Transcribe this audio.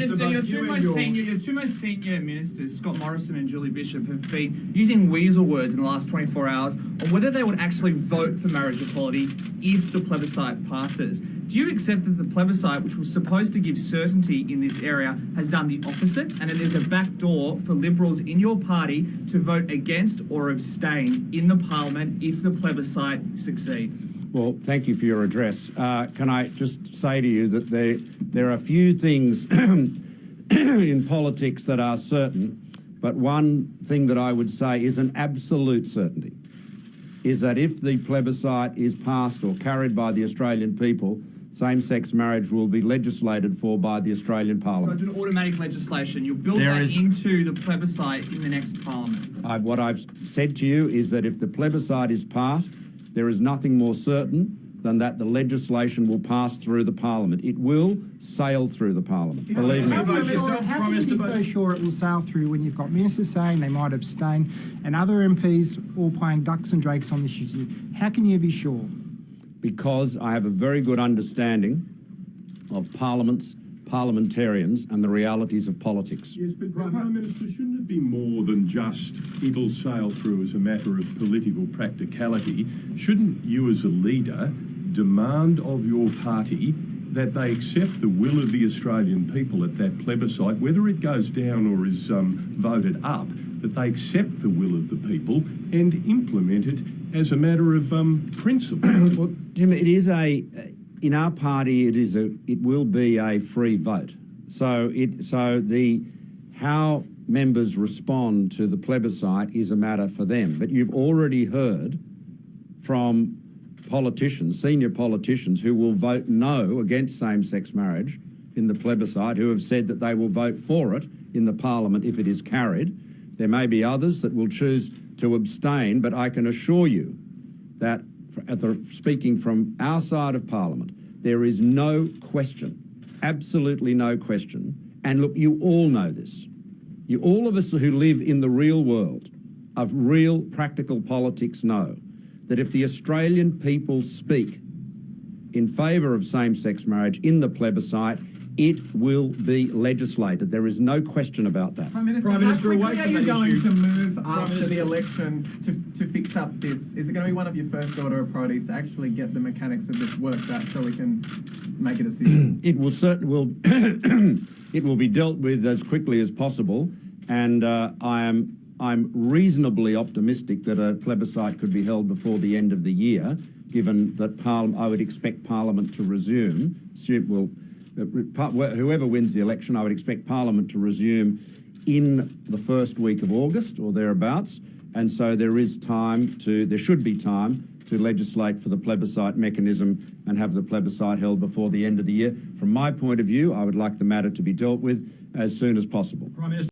Minister, your two most senior ministers, Scott Morrison and Julie Bishop, have been using weasel words in the last 24 hours on whether they would actually vote for marriage equality if the plebiscite passes. Do you accept that the plebiscite, which was supposed to give certainty in this area, has done the opposite, and that there's a back door for Liberals in your party to vote against or abstain in the Parliament if the plebiscite succeeds? Well, thank you for your address. Can I just say to you that there are few things in politics that are certain, but one thing that I would say is an absolute certainty, is that if the plebiscite is passed or carried by the Australian people, same-sex marriage will be legislated for by the Australian Parliament. So it's an automatic legislation. You'll build that into the plebiscite in the next Parliament. What I've said to you is that if the plebiscite is passed, there is nothing more certain than that the legislation will pass through the Parliament. It will sail through the Parliament, believe me. How can you be so sure it will sail through when you've got ministers saying they might abstain and other MPs all playing ducks and drakes on this issue? How can you be sure? Because I have a very good understanding of parliamentarians and the realities of politics. Yes, but Prime Minister, shouldn't it be more than just it'll sail through as a matter of political practicality? Shouldn't you as a leader demand of your party that they accept the will of the Australian people at that plebiscite, whether it goes down or is voted up, that they accept the will of the people and implement it as a matter of principle? Well, Jim, it is in our party, it will be a free vote. So how members respond to the plebiscite is a matter for them. But you've already heard from politicians, senior politicians, who will vote no against same-sex marriage in the plebiscite, who have said that they will vote for it in the Parliament if it is carried. There may be others that will choose to abstain, but I can assure you that, speaking from our side of Parliament, there is no question, absolutely no question, and look, you all know this. All of us who live in the real world of real practical politics know that if the Australian people speak in favour of same-sex marriage in the plebiscite, it will be legislated. There is no question about that. Prime Minister, how quickly are you going to move after the election to fix up this? Is it going to be one of your first order of priorities to actually get the mechanics of this worked out so we can make a decision? It will certainly it will be dealt with as quickly as possible, and I'm reasonably optimistic that a plebiscite could be held before the end of the year, given that I would expect Parliament to resume. Whoever wins the election, I would expect Parliament to resume in the first week of August or thereabouts, and so there should be time to legislate for the plebiscite mechanism and have the plebiscite held before the end of the year. From my point of view, I would like the matter to be dealt with as soon as possible.